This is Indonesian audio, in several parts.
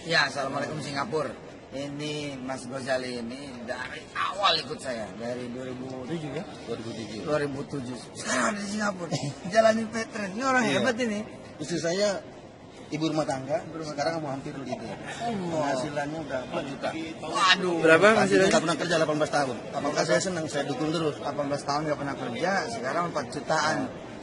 Ya, Assalamualaikum Singapura. Ini Mas Gozali ini dari awal ikut saya, dari 2007 ya? 2007. Sekarang ada di Singapura, jalanin veteran. Ini orang hebat ini. Istri saya ibu rumah tangga, sekarang mau hampir begitu. Penghasilannya udah 4 juta. Waduh. Berapa Masih penghasilannya? nggak pernah kerja 18 tahun. Maka saya senang, saya dukung terus. 18 tahun nggak pernah kerja, sekarang 4 jutaan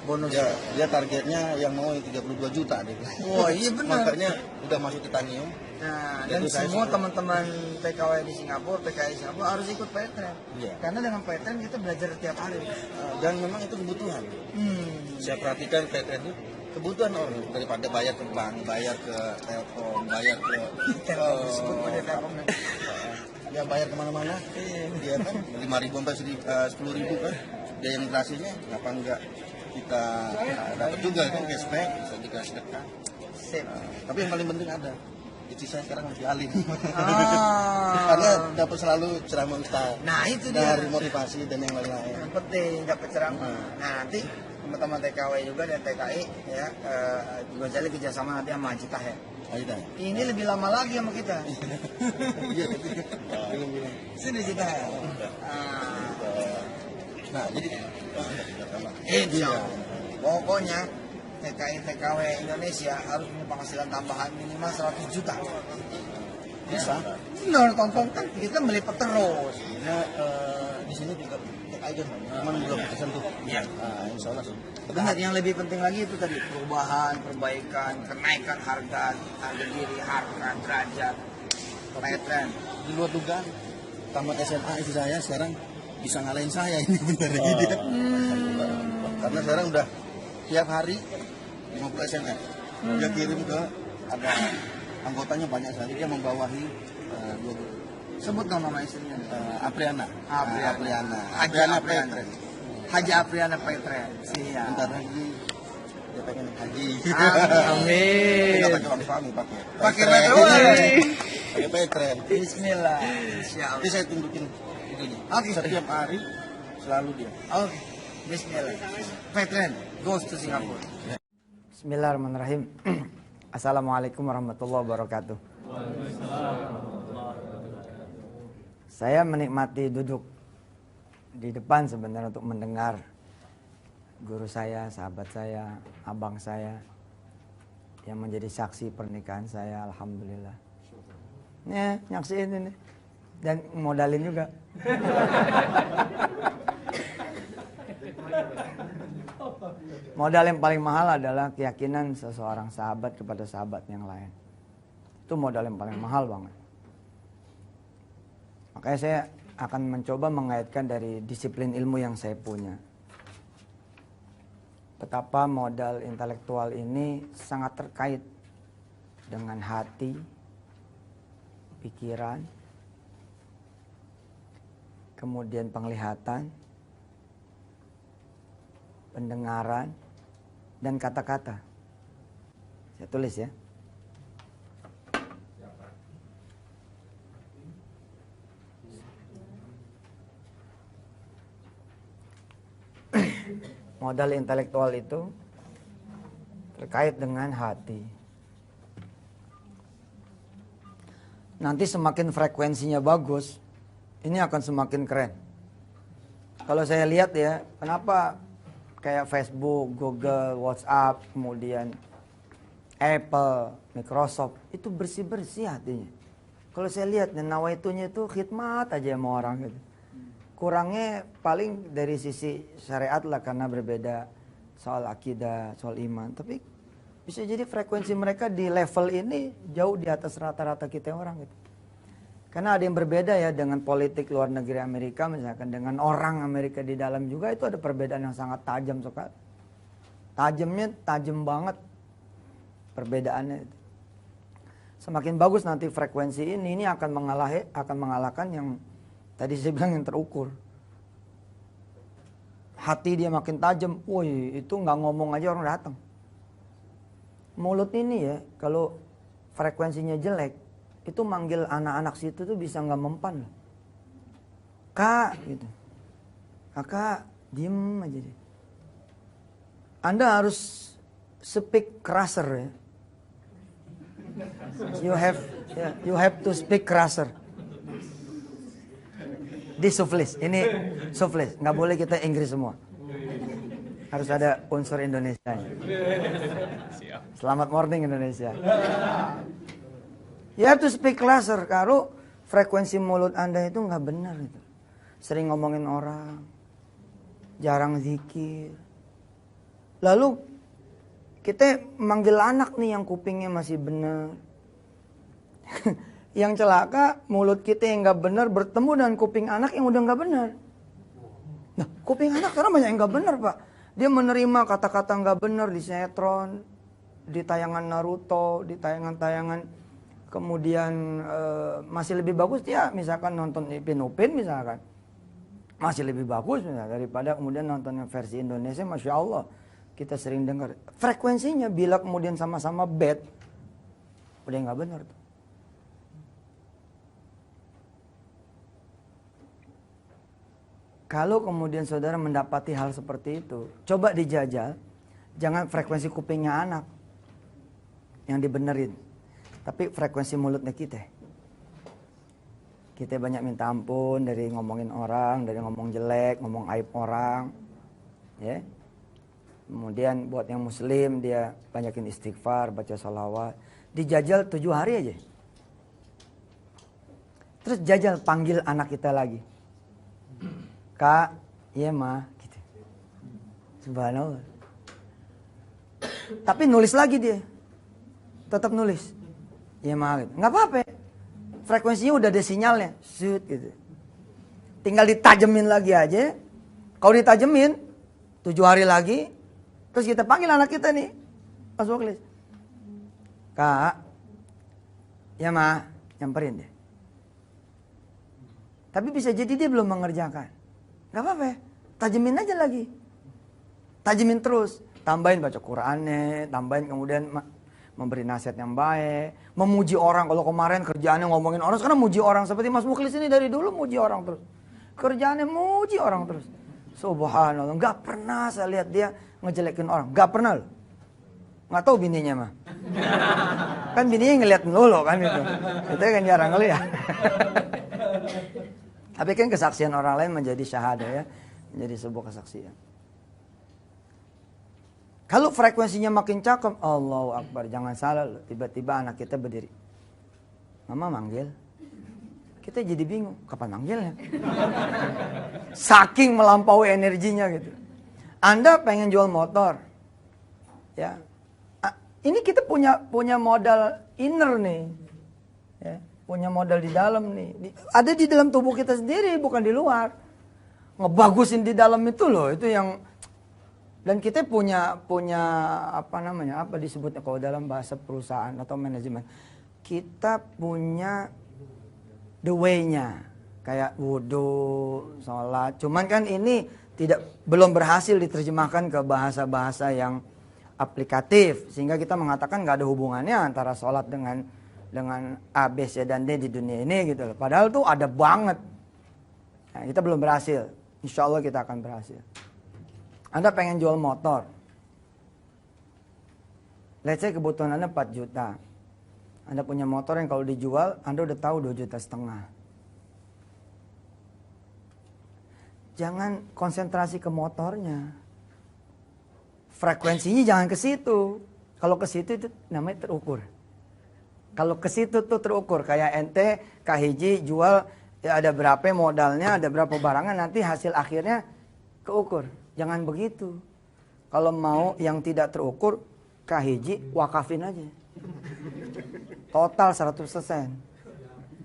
bonus. Ya, dia targetnya yang mau 32 juta deh. Wah, iya benar. Makanya udah masuk titanium. Nah, Jadi dan saya semua suka. teman-teman TKW di Singapura, TKI Singapura harus ikut veteran. Iya. Karena dengan veteran kita belajar tiap hari. Dan memang itu kebutuhan. Saya perhatikan veteran itu kebutuhan orang, daripada bayar ke bank, bayar ke Telkom, bayar ke Disebut pada Telkom. ya bayar kemana-mana, dia kan 5.000 sampai 10.000 kan, dia yang berhasilnya, kenapa enggak kita dapat juga kan cashback, bisa dikasih sedekah. Sip. Tapi yang paling penting ada, istri saya sekarang masih alim, Ah. karena dapat selalu ceramah ustaz, Nah, itu dia. dari motivasi dan yang lain-lain. Yang penting dapat ceramah. Nah, nanti teman-teman TKW juga dan TKI ya, Gozali kerjasama nanti sama Haji Tahir. Aida. Ini lebih lama lagi sama kita. Iya, bilang. Sini Haji Tahir. Nah, jadi Insya Allah. Pokoknya TKI TKW Indonesia harus punya penghasilan tambahan minimal 100 juta. bisa. Benar, tonton kan kita melipat terus. Nah, di sini juga cek aja, cuman belum tersentuh. Iya. Insya Allah sih. Benar, yang lebih penting lagi itu tadi perubahan, perbaikan, kenaikan harga diri, harga derajat, veteran. Di luar dugaan, tamat SMA istri saya sekarang bisa ngalahin saya ini bener ini dia. Karena sekarang udah tiap hari 50 SMS. Dia kirim ke ada anggotanya banyak sekali, dia membawahi 20 Sebut nama istrinya. Apriana. Apriana. Haji Apriana Apriana. Petren. Haji Apriana Petren. Siap. Bentar lagi dia pengen haji. Amin. Kita pakai orang suami pakai. Pakai Petren. Petren. Pakai Petren. Bismillah. Nanti Insyaallah. saya tunjukin itunya. Oke. Setiap hari selalu dia. Oke. Bismillah. Veteran goes to Singapore. Bismillahirrahmanirrahim. Assalamualaikum warahmatullahi wabarakatuh. Saya menikmati duduk di depan sebenarnya untuk mendengar guru saya, sahabat saya, abang saya yang menjadi saksi pernikahan saya, alhamdulillah. Ya, nyaksiin ini dan modalin juga. Modal yang paling mahal adalah keyakinan seseorang sahabat kepada sahabat yang lain. Itu modal yang paling mahal banget. Makanya saya akan mencoba mengaitkan dari disiplin ilmu yang saya punya. Betapa modal intelektual ini sangat terkait dengan hati, pikiran, kemudian penglihatan, pendengaran, dan kata-kata. Saya tulis ya. Modal intelektual itu terkait dengan hati. Nanti semakin frekuensinya bagus, ini akan semakin keren. Kalau saya lihat ya, kenapa kayak Facebook, Google, WhatsApp, kemudian Apple, Microsoft, itu bersih-bersih hatinya. Kalau saya lihat, nawaitunya itu khidmat aja sama orang gitu. Kurangnya paling dari sisi syariat lah karena berbeda soal akidah, soal iman. Tapi bisa jadi frekuensi mereka di level ini jauh di atas rata-rata kita orang gitu. Karena ada yang berbeda ya dengan politik luar negeri Amerika, misalkan dengan orang Amerika di dalam juga itu ada perbedaan yang sangat tajam sekali. Tajamnya tajam banget perbedaannya itu. Semakin bagus nanti frekuensi ini akan mengalahkan yang tadi saya bilang yang terukur. Hati dia makin tajam, woi itu nggak ngomong aja orang datang. Mulut ini ya kalau frekuensinya jelek, itu manggil anak-anak situ tuh bisa nggak mempan loh. Kak gitu. Kakak diem aja deh. Anda harus speak kerasser ya. You have to speak crusher. Di suflis, ini suflis, nggak boleh kita Inggris semua. Harus ada unsur Indonesia. Selamat morning Indonesia. You have to speak crusher. Kalau frekuensi mulut Anda itu nggak benar itu. Sering ngomongin orang, jarang zikir. Lalu kita manggil anak nih yang kupingnya masih benar. Yang celaka mulut kita yang nggak benar bertemu dengan kuping anak yang udah nggak benar. Nah, kuping anak karena banyak yang nggak benar, Pak. Dia menerima kata-kata nggak benar di sinetron, di tayangan Naruto, di tayangan-tayangan. Kemudian masih lebih bagus dia misalkan nonton Ipin Upin misalkan. Masih lebih bagus misalkan, daripada kemudian nonton yang versi Indonesia. Masya Allah, kita sering dengar. Frekuensinya bila kemudian sama-sama bad, udah nggak benar tuh. Kalau kemudian saudara mendapati hal seperti itu, coba dijajal. Jangan frekuensi kupingnya anak yang dibenerin, tapi frekuensi mulutnya kita. Kita banyak minta ampun dari ngomongin orang, dari ngomong jelek, ngomong aib orang. Ya. Kemudian buat yang muslim, dia banyakin istighfar, baca salawat. Dijajal 7 hari aja. Terus jajal panggil anak kita lagi. Kak, iya mah, gitu. Subhanallah. Tapi nulis lagi dia, tetap nulis. Iya mah, gitu. Nggak apa-apa. Frekuensinya udah ada sinyalnya, shoot gitu. Tinggal ditajemin lagi aja. Kalau ditajemin, 7 hari lagi, terus kita panggil anak kita nih, Mas Muklis. Kak, iya mah, nyamperin dia. Tapi bisa jadi dia belum mengerjakan. Gak apa-apa, tajemin aja lagi. Tajemin terus. Tambahin baca Qur'annya, tambahin kemudian memberi nasihat yang baik. Memuji orang, kalau kemarin kerjaannya ngomongin orang, sekarang muji orang. Seperti Mas Muklis ini dari dulu muji orang terus. Kerjaannya muji orang terus. Subhanallah, gak pernah saya lihat dia ngejelekin orang. Gak pernah loh. Gak tahu bininya mah. Kan bininya ngeliat dulu kan itu. Itu kan jarang ngeliat. Tapi kan kesaksian orang lain menjadi syahadah ya. Menjadi sebuah kesaksian. Kalau frekuensinya makin cakep, Allahu Akbar. Jangan salah loh. Tiba-tiba anak kita berdiri. Mama manggil. Kita jadi bingung. Kapan manggilnya? Saking melampaui energinya gitu. Anda pengen jual motor. Ya. Ini kita punya modal inner nih. Ya. Punya modal di dalam nih. Ada di dalam tubuh kita sendiri, bukan di luar. Ngebagusin di dalam itu loh, itu yang. Dan kita punya apa namanya, apa disebutnya kalau dalam bahasa perusahaan atau manajemen. Kita punya the way-nya. Kayak wudhu, sholat. Cuman kan ini belum berhasil diterjemahkan ke bahasa-bahasa yang aplikatif. Sehingga kita mengatakan gak ada hubungannya antara sholat dengan A, B, C, dan D di dunia ini gitu loh. Padahal tuh ada banget. Nah, kita belum berhasil. Insya Allah kita akan berhasil. Anda pengen jual motor. Let's say kebutuhan Anda 4 juta. Anda punya motor yang kalau dijual, Anda udah tahu 2,5 juta. Jangan konsentrasi ke motornya. Frekuensinya jangan ke situ. Kalau ke situ itu namanya terukur. Kalau ke situ tuh terukur, kayak ente kahiji jual ya ada berapa modalnya, ada berapa barangnya, nanti hasil akhirnya keukur. Jangan begitu. Kalau mau yang tidak terukur, kahiji wakafin aja. Total 100%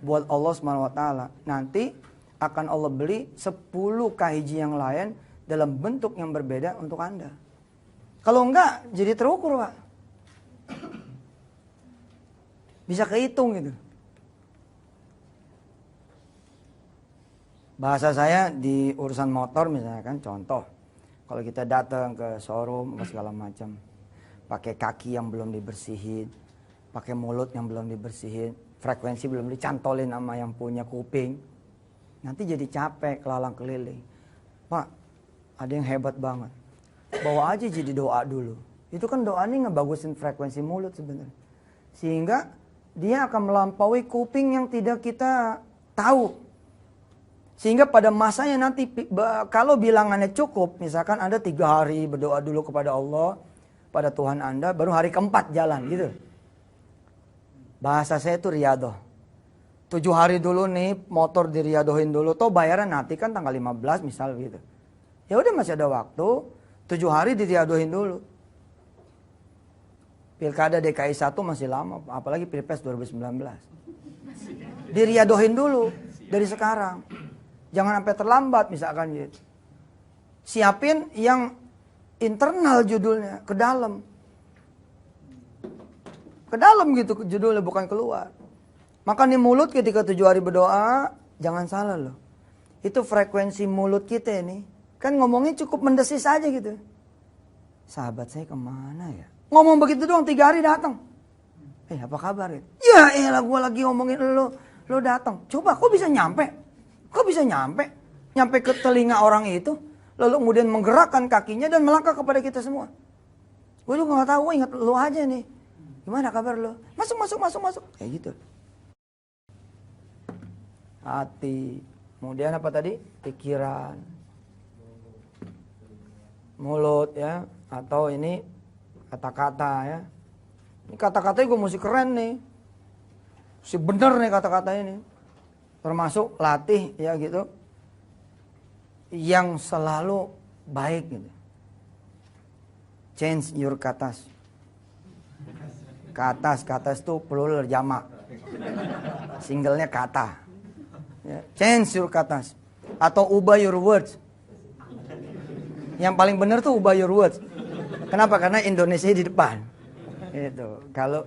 buat Allah SWT. Nanti akan Allah beli 10 kahiji yang lain dalam bentuk yang berbeda untuk Anda. Kalau enggak, jadi terukur, Pak. Bisa kehitung gitu. Bahasa saya di urusan motor misalnya kan, contoh. Kalau kita datang ke showroom, ke segala macam. Pakai kaki yang belum dibersihin. Pakai mulut yang belum dibersihin. Frekuensi belum dicantolin sama yang punya kuping. Nanti jadi capek, kelalang keliling. Pak, ada yang hebat banget. Bawa aja jadi doa dulu. Itu kan doa ini ngebagusin frekuensi mulut sebenarnya. Sehingga dia akan melampaui kuping yang tidak kita tahu. Sehingga pada masanya nanti kalau bilangannya cukup, misalkan Anda 3 hari berdoa dulu kepada Allah, pada Tuhan Anda, baru hari keempat jalan gitu. Bahasa saya itu riadoh. 7 hari dulu nih motor diriadohin dulu, toh bayaran nanti kan tanggal 15 misal gitu. Ya udah masih ada waktu, 7 hari diriadohin dulu. Pilkada DKI 1 masih lama, apalagi Pilpres 2019. Diriadohin dulu dari sekarang. Jangan sampai terlambat misalkan gitu. Siapin yang internal judulnya, ke dalam. Ke dalam gitu judulnya, bukan keluar. Maka nih mulut ketika 7 hari berdoa, jangan salah loh. Itu frekuensi mulut kita ini. Kan ngomongnya cukup mendesis aja gitu. Sahabat saya kemana ya? Ngomong begitu doang 3 hari datang. Apa kabar ya? Ya elah gue lagi ngomongin lo datang. Coba kok bisa nyampe? Kok bisa nyampe? Nyampe ke telinga orang itu. Lalu kemudian menggerakkan kakinya dan melangkah kepada kita semua. Gue juga gak tahu, ingat lo aja nih. Gimana kabar lo? Masuk. Kayak gitu. Hati, kemudian apa tadi? Pikiran, mulut ya, atau ini kata-kata ya. Ini kata-katanya gue mesti keren nih, mesti bener nih kata-kata ini. Termasuk latih ya gitu, yang selalu baik gitu. Change your katas. Katas itu plural jamak, singlenya kata. Ya, change your katas atau ubah your words. Yang paling benar tuh ubah your words. Kenapa? Karena Indonesia di depan. Itu. Kalau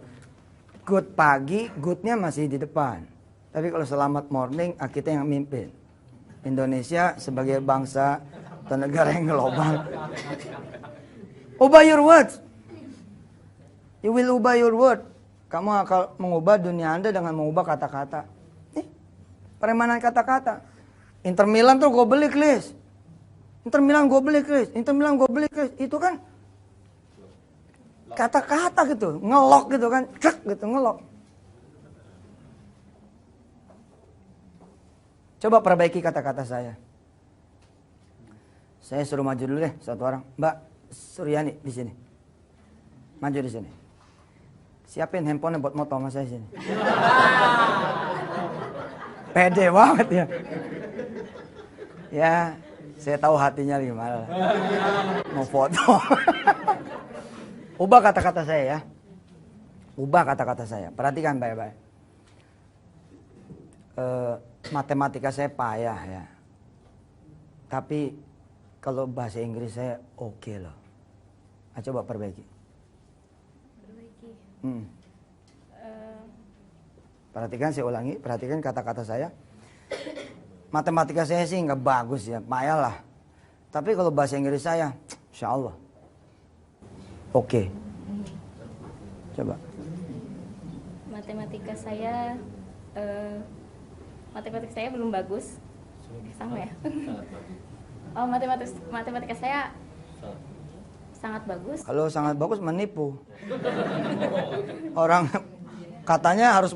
good pagi, goodnya masih di depan. Tapi kalau selamat morning, kita yang mimpin. Indonesia sebagai bangsa atau negara yang global. Ubah your words. You will ubah your word. Kamu akan mengubah dunia Anda dengan mengubah kata-kata. Permainan kata-kata. Inter Milan tuh gue beli, Klis. Inter Milan gue beli, Klis. Itu kan kata-kata gitu. Ngelok gitu kan. Cek gitu, ngelok. Coba perbaiki kata-kata saya. Saya suruh maju dulu deh satu orang. Mbak Suryani di sini. Maju di sini. Siapin handphone buat moto sama saya sini. Pede banget ya. Ya, saya tahu hatinya gimana. Mau foto. Ubah kata-kata saya ya. Ubah kata-kata saya. Perhatikan baik-baik. Matematika saya payah ya. Tapi kalau bahasa Inggris saya oke loh. Coba perbaiki. Perhatikan, saya ulangi, perhatikan kata-kata saya. Matematika saya sih nggak bagus ya, payah lah. Tapi kalau bahasa Inggris saya, insya Allah oke. Coba. Matematika saya belum bagus. Sama ya? Oh, matematika saya sangat bagus. Kalau sangat bagus menipu. Orang katanya harus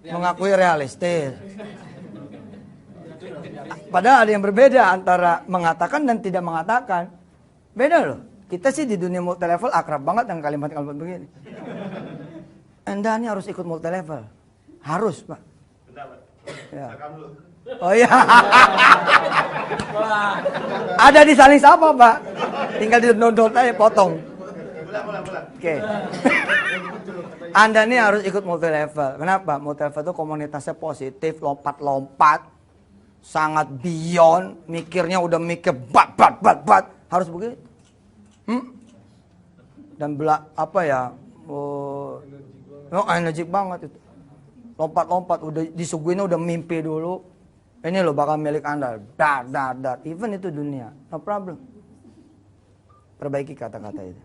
mengakui realistis. Padahal ada yang berbeda antara mengatakan dan tidak mengatakan. Beda loh. Kita sih di dunia multi level akrab banget dengan kalimat-kalimat begini. Anda ini harus ikut multi level. Harus, Pak. Ya. Oh iya. Ada di saling sapa, Pak. Tinggal di download aja, potong. Oke. Anda nih harus ikut multi level. Kenapa? Multi level itu komunitasnya positif, lompat-lompat, sangat beyond, mikirnya udah mikir bat. Harus begitu. Dan energik banget itu. Lompat-lompat, udah disuguhinnya udah mimpi dulu. Ini loh bakal milik Anda. Dar. Even itu dunia. No problem. Perbaiki kata-kata itu.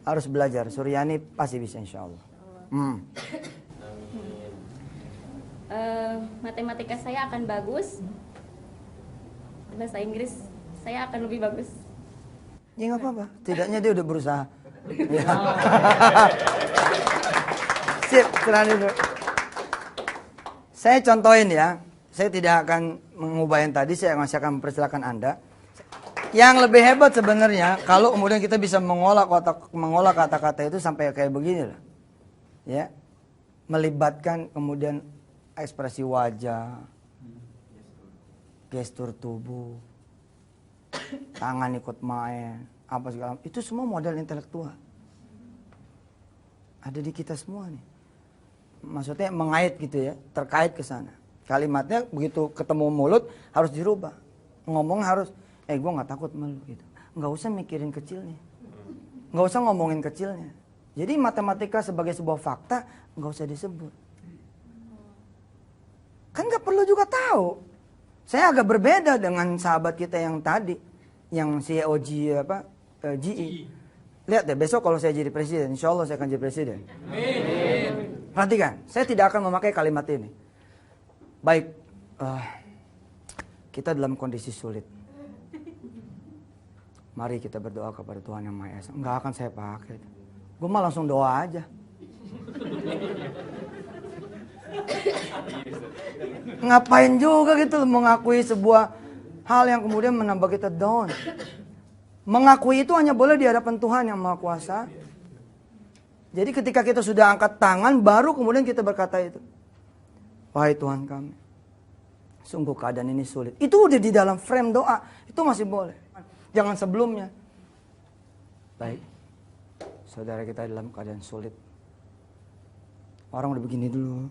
Harus belajar. Suryani pasti bisa insya Allah. Matematika saya akan bagus. Bahasa Inggris saya akan lebih bagus. Ya nggak apa-apa. Tidaknya dia udah berusaha. Ya. Sip, silahkan duduk. Saya contohin ya. Saya tidak akan mengubah yang tadi, saya masih akan mempersilakan Anda. Yang lebih hebat sebenarnya, kalau kemudian kita bisa mengolah kata-kata itu sampai kayak begini lah. Ya. Melibatkan kemudian ekspresi wajah, gestur tubuh, tangan ikut main, apa segala macam. Itu semua modal intelektual. Ada di kita semua nih. Maksudnya mengait gitu ya, terkait ke sana. Kalimatnya begitu ketemu mulut harus dirubah. Ngomong harus, gue nggak takut malu gitu. Nggak usah mikirin kecilnya. Nggak usah ngomongin kecilnya. Jadi matematika sebagai sebuah fakta nggak usah disebut. Kan nggak perlu juga tahu. Saya agak berbeda dengan sahabat kita yang tadi, yang CEO GE. Lihat deh, besok kalau saya jadi presiden, insya Allah saya akan jadi presiden. Amin. Perhatikan, saya tidak akan memakai kalimat ini. Baik, kita dalam kondisi sulit. Mari kita berdoa kepada Tuhan Yang Maha Esa. Enggak akan saya pakai. Gue mah langsung doa aja. Ngapain juga gitu mengakui sebuah hal yang kemudian menambah kita down. Mengakui itu hanya boleh di hadapan Tuhan Yang Maha Kuasa. Jadi ketika kita sudah angkat tangan, baru kemudian kita berkata itu. Wahai Tuhan kami, sungguh keadaan ini sulit. Itu udah di dalam frame doa, itu masih boleh. Jangan sebelumnya. Baik, saudara kita dalam keadaan sulit. Orang udah begini dulu.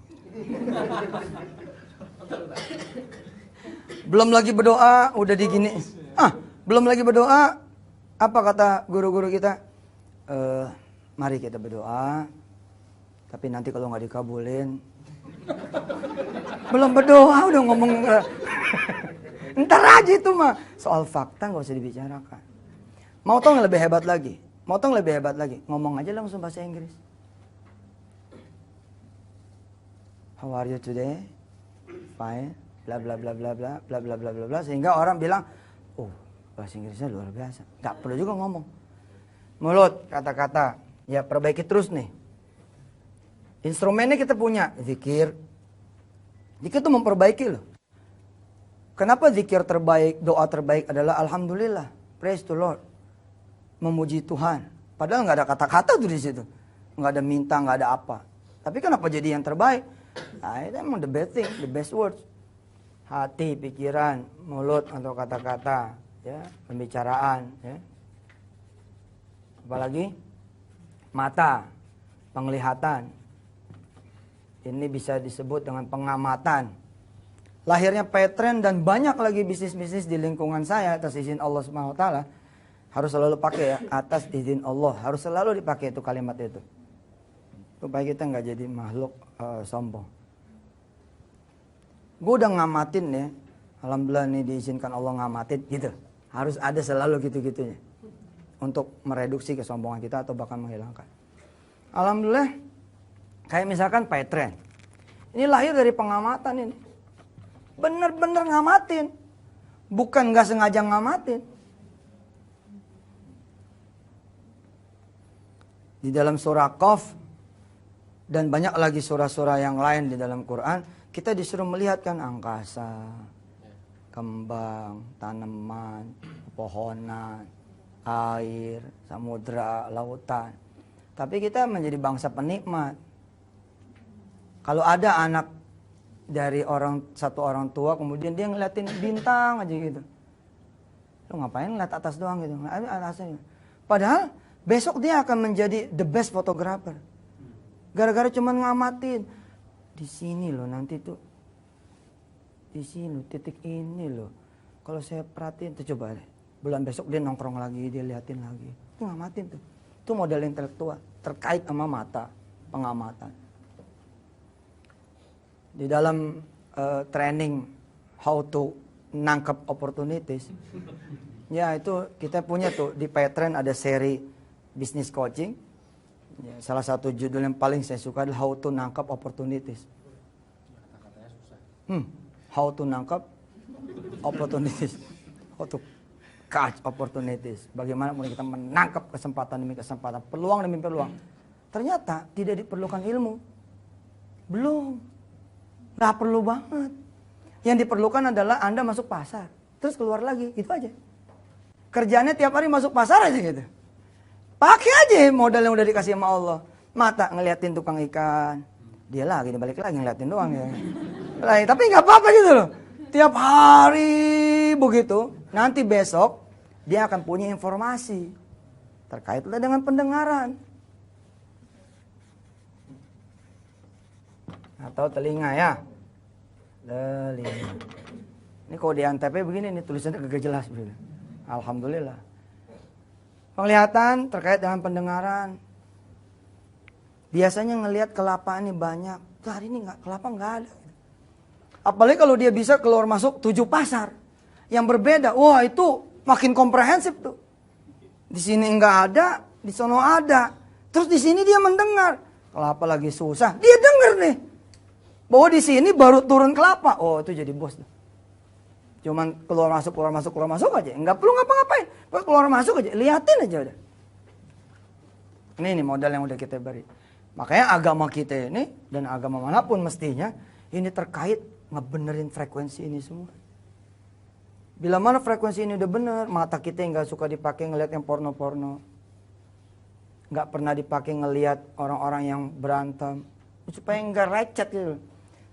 Belum lagi berdoa, udah digini. Belum lagi berdoa, apa kata guru-guru kita? Mari kita berdoa, tapi nanti kalau nggak dikabulin, belum berdoa udah ngomong. Ntar aja itu mah. Soal fakta nggak usah dibicarakan. Mau tau nggak lebih hebat lagi? Ngomong aja langsung bahasa Inggris. How are you today? Fine. Bla bla bla bla bla bla bla bla bla bla. Sehingga orang bilang, oh bahasa Inggrisnya luar biasa. Nggak perlu juga ngomong. Mulut, kata-kata, ya perbaiki terus nih. Instrumennya kita punya, zikir. Zikir itu memperbaiki loh. Kenapa zikir terbaik, doa terbaik adalah Alhamdulillah, praise the Lord. Memuji Tuhan. Padahal nggak ada kata-kata tuh di situ. Nggak ada minta, nggak ada apa. Tapi kenapa jadi yang terbaik? Nah, itu emang the best thing, the best words. Hati, pikiran, mulut atau kata-kata, ya, pembicaraan, ya. Apalagi mata, penglihatan. Ini bisa disebut dengan pengamatan. Lahirnya Petren dan banyak lagi bisnis-bisnis di lingkungan saya atas izin Allah SWT. Harus selalu pakai ya, atas izin Allah. Harus selalu dipakai itu kalimat itu. Supaya kita nggak jadi makhluk sombong. Gue udah ngamatin ya. Alhamdulillah nih diizinkan Allah ngamatin gitu. Harus ada selalu gitu-gitunya. Untuk mereduksi kesombongan kita atau bahkan menghilangkan. Alhamdulillah. Kayak misalkan Petren. Ini lahir dari pengamatan ini. Bener-bener ngamatin. Bukan gak sengaja ngamatin. Di dalam surah Qaf. Dan banyak lagi surah-surah yang lain di dalam Quran. Kita disuruh melihatkan angkasa. Kembang, tanaman, pepohonan, air, samudra, lautan. Tapi kita menjadi bangsa penikmat. Kalau ada anak dari satu orang tua, kemudian dia ngeliatin bintang aja gitu. Lu ngapain ngeliat atas doang gitu? Atasnya. Padahal besok dia akan menjadi the best photographer. Gara-gara cuma ngamatin. Di sini loh nanti tuh. Di sini loh, titik ini loh. Kalau saya perhatiin tuh coba deh. Bulan besok dia nongkrong lagi, dia liatin lagi. Itu ngamatin tuh. Itu modal intelektual. Terkait sama mata, pengamatan. Di dalam training how to nangkep opportunities. Ya itu kita punya tuh di Petren ada seri business coaching. Ya, salah satu judul yang paling saya suka adalah how to nangkep opportunities. How to nangkep opportunities. How to catch opportunities. Bagaimana kemudian kita menangkap kesempatan demi kesempatan, peluang demi peluang. Ternyata tidak diperlukan ilmu. Belum. Nggak perlu banget. Yang diperlukan adalah Anda masuk pasar. Terus keluar lagi, gitu aja. Kerjanya tiap hari masuk pasar aja gitu. Pakai aja modal yang udah dikasih sama Allah. Mata ngeliatin tukang ikan. Dia lagi, balik lagi ngeliatin doang ya. Tapi nggak apa-apa gitu loh. Tiap hari begitu. Nanti besok dia akan punya informasi. Terkaitlah dengan pendengaran. Atau telinga ya. Telinga. Ini kalau di Antep begini nih tulisannya kagak jelas begini. Alhamdulillah. Penglihatan terkait dengan pendengaran. Biasanya ngelihat kelapa ini banyak. Tuh hari ini kelapa nggak ada. Apalagi kalau dia bisa keluar masuk 7 pasar yang berbeda. Wah itu makin komprehensif tuh. Di sini nggak ada, di sono ada. Terus di sini dia mendengar. Kelapa lagi susah, dia dengar nih. Bahwa di sini baru turun kelapa. Oh itu jadi bos tuh. Cuman keluar masuk aja. Nggak perlu ngapa-ngapain. Keluar masuk aja, liatin aja udah. Ini modal yang udah kita beri. Makanya agama kita ini dan agama manapun mestinya ini terkait ngebenerin frekuensi ini semua. Bila mana frekuensi ini udah bener, mata kita nggak suka dipakai ngeliat yang porno-porno. Nggak pernah dipakai ngeliat orang-orang yang berantem. Supaya nggak recet gitu.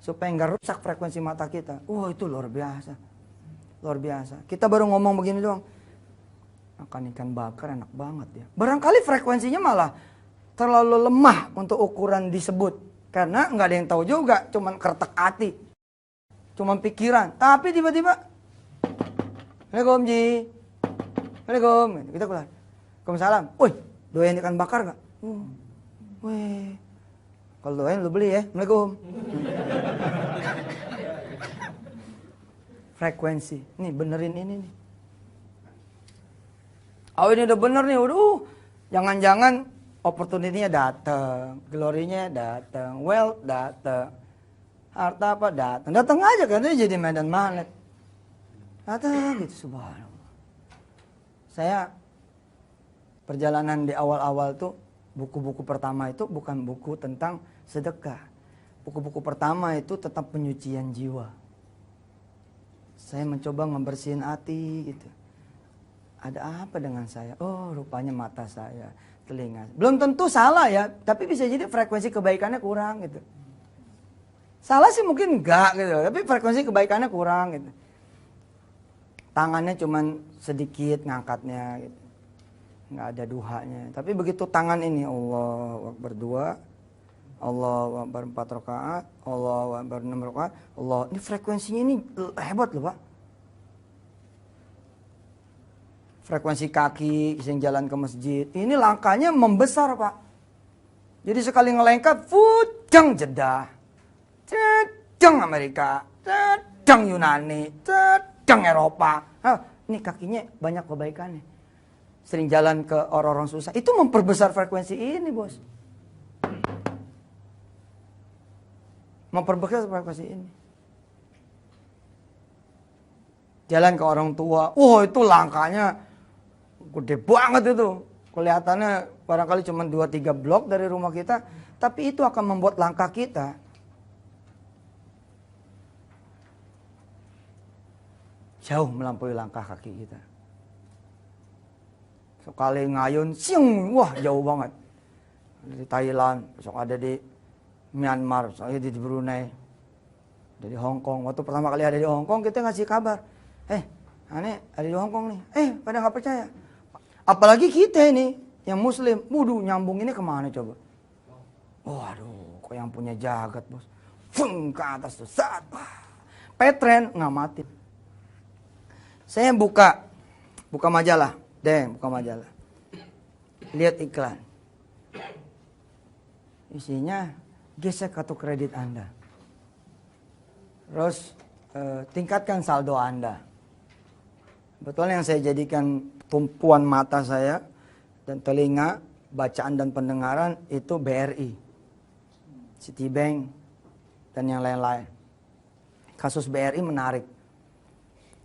Supaya nggak rusak frekuensi mata kita. Wah itu luar biasa. Luar biasa. Kita baru ngomong begini doang. Makan ikan bakar enak banget ya. Barangkali frekuensinya malah terlalu lemah untuk ukuran disebut. Karena nggak ada yang tahu juga. Cuman kertek hati. Cuman pikiran. Tapi tiba-tiba. Assalamualaikum Ji. Assalamualaikum. Kita keluar. Waalaikumsalam. Woi, doyan ikan bakar gak? Wih. Kalau doyan lu beli ya. Assalamualaikum. Frekuensi. Nih benerin ini nih. Oh ini udah bener nih. Waduh. Jangan-jangan opportunity-nya datang. Glory-nya datang. Wealth datang. Harta apa datang. Datang aja kan. Ini jadi medan magnet. Datang gitu. Subhanallah. Saya perjalanan di awal-awal tuh. Buku-buku pertama itu bukan buku tentang sedekah. Buku-buku pertama itu tentang penyucian jiwa. Saya mencoba ngebersihin hati gitu. Ada apa dengan saya? Oh rupanya mata saya, telinga. Belum tentu salah ya, tapi bisa jadi frekuensi kebaikannya kurang gitu. Salah sih mungkin enggak gitu, tapi frekuensi kebaikannya kurang gitu. Tangannya cuman sedikit ngangkatnya gitu. Nggak ada duhanya. Tapi begitu tangan ini Allahu Akbar 2, Allahu Akbar 4 rakaat, Allahu Akbar 6 rakaat, Allah. Ini frekuensinya ini hebat loh Pak. Frekuensi kaki yang jalan ke masjid. Ini langkahnya membesar Pak. Jadi sekali ngelengkat, fujang Jeddah, cedang Amerika, cedang Yunani, cedang Eropa. Ini kakinya banyak kebaikannya. Sering jalan ke orang-orang susah. Itu memperbesar frekuensi ini bos. Memperbesar frekuensi ini. Jalan ke orang tua. Wah itu langkahnya gede banget itu. Kelihatannya barangkali cuma 2-3 blok dari rumah kita. Tapi itu akan membuat langkah kita jauh melampaui langkah kaki kita. Sekali ngayun, siung, wah jauh banget. Di Thailand, besok ada di Myanmar, besok ada di Brunei, ada di Hong Kong. Waktu pertama kali ada di Hong Kong kita ngasih kabar, aneh ada di Hong Kong nih, pada nggak percaya. Apalagi kita ini yang Muslim, waduh nyambung ini kemana coba? Waduh, kok yang punya jagat bos, fung ke atas tuh, saat, Petren ngamatin. Saya buka majalah. Buka majalah. Lihat iklan. Isinya gesek kartu kredit Anda. Terus tingkatkan saldo Anda. Betul yang saya jadikan tumpuan mata saya dan telinga, bacaan dan pendengaran itu BRI, Citibank dan yang lain-lain. Kasus BRI menarik.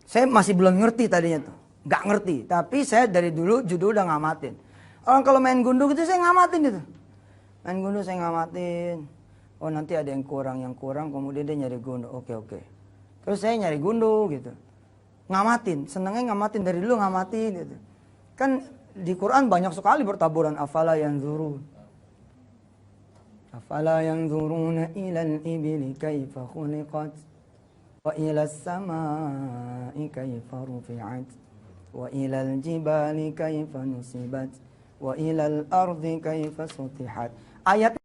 Saya masih belum ngerti tadinya tuh. Gak ngerti, tapi saya dari dulu judul udah ngamatin. Orang kalau main gundu gitu saya ngamatin gitu. Main gundu saya ngamatin. Oh nanti ada yang kurang, kemudian dia nyari gundu. Oke. Terus saya nyari gundu gitu. Ngamatin, senengnya ngamatin dari dulu ngamatin gitu. Kan di Quran banyak sekali bertaburan afala yanzurun. Afala yanzuruna ilal ibili kaifa khuliqat wa ilal samai kaifa rufi'at wa ilal jibali kaifa nusibat wa ilal ardi kaifa sutihat. Ayat